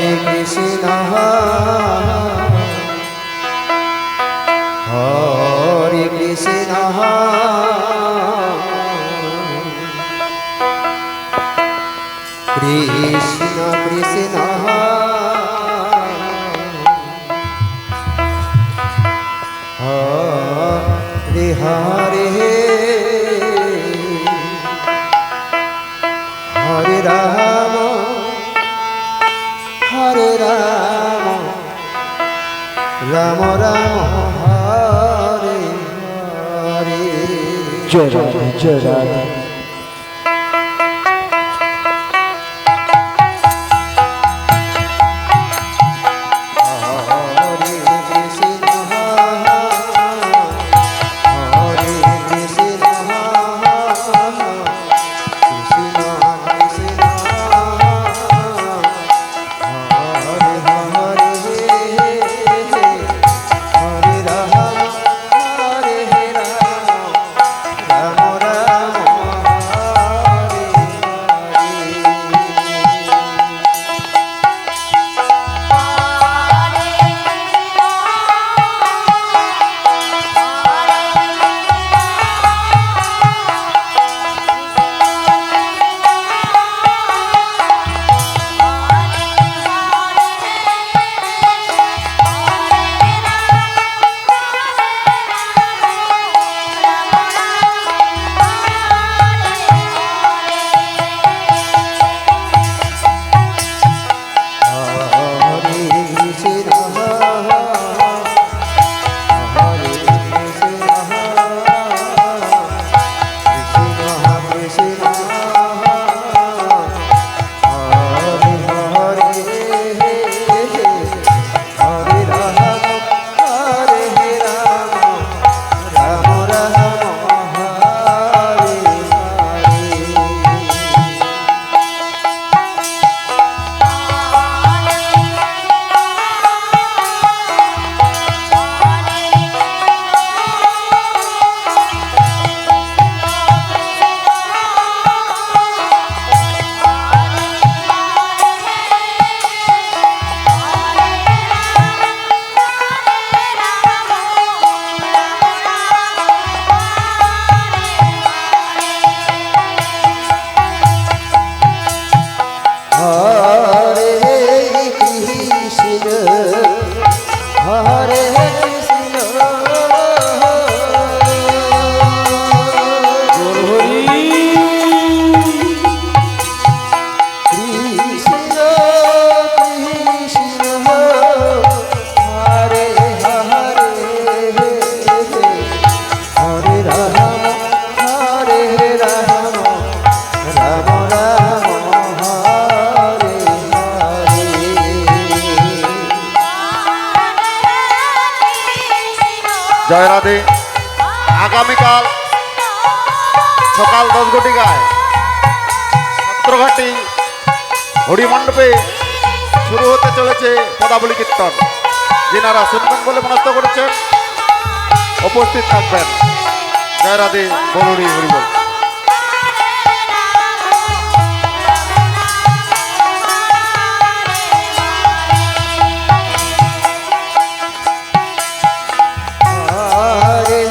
Krishna Hare Krishna Krishna Krishna Hare Hare Hare Rama Hare Rama Rama Rama Hare Hare Jai Radha Jai Radha জয় রাধে। আগামীকাল সকাল 10 ঘটিকায় ছাত্রঘাটি হরিমণ্ডপে শুরু হতে চলেছে পদাবলী কীর্তন। যিনারা শুনবেন বলে মনস্থ করেছেন উপস্থিত থাকবেন। জয় রাধে, বলুরি হরিবল। Hare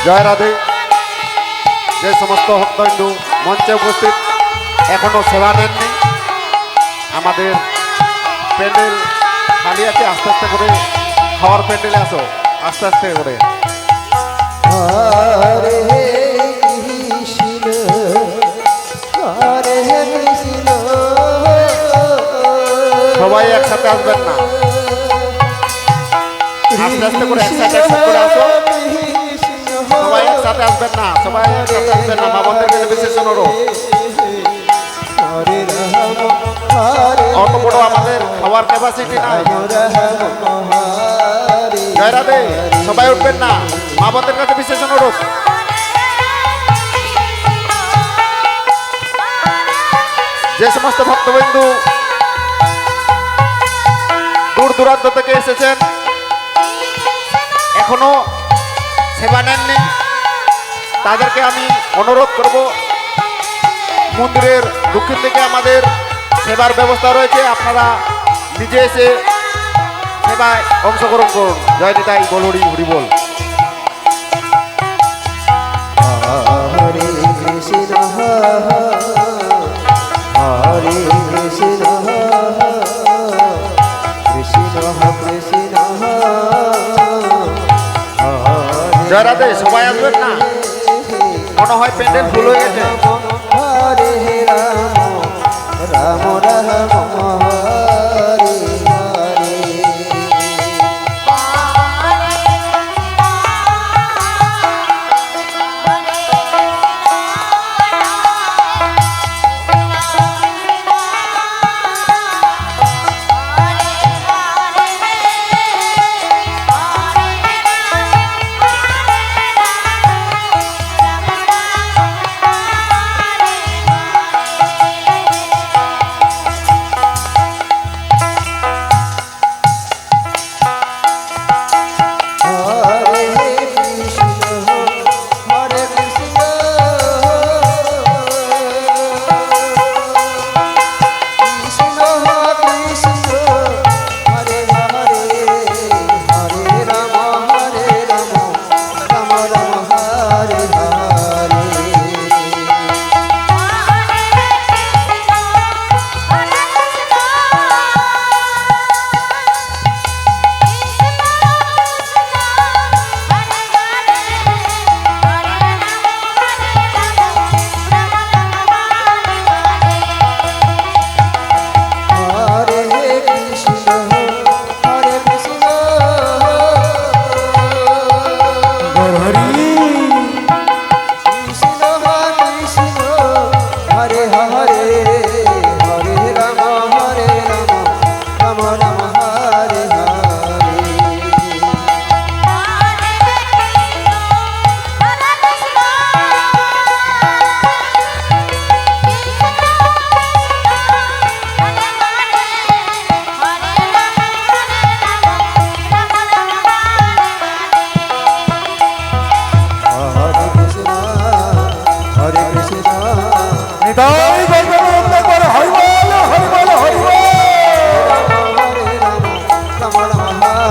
জয় রাধে। যে সমস্ত ভক্তবিন্দু মঞ্চে উপস্থিত এখনো সেবা নেননি, আমাদের প্যান্ডেল খালি আছে, আস্তে আস্তে করে খাওয়ার প্যান্ডেলে আসো, আস্তে আস্তে করে। হরে কৃষ্ণ হরে কৃষ্ণ সবাই একসাথে আসবেন না, আস্তে আস্তে করে একসাথে করে আসো। সবাই একসাথে আসবেন না, সবাই একসাথে আসবেন না, মা বোনদের কাছে বিশেষ অনুরোধ। হরে রাম হরে অত বড় আমাদের খাওয়ার ক্যাপাসিটি নাই। রাম হরে জয় রাধে। সবাই উঠবেন না, মা বোনদের কাছে বিশেষ অনুরোধ। যে সমস্ত ভক্তবিন্দু দূর দূরান্ত থেকে এসেছেন, এখনো সেবা নেননি, তাদেরকে আমি অনুরোধ করব, মন্দিরের দক্ষিণ দিকে আমাদের সেবার ব্যবস্থা রয়েছে, আপনারা নিজে এসে সেবায় অংশগ্রহণ করুন। জয় নিতাই, বল হরি হরি বল। হরে কৃষ্ণ হরে কৃষ্ণ কৃষ্ণ কৃষ্ণ জয় রাধে। সবাই আসবেন না, মনে হয় প্যান্ডেল ফুল হয়ে গেছে। হরে রাম রাম রাম হরে হরে রাম রাম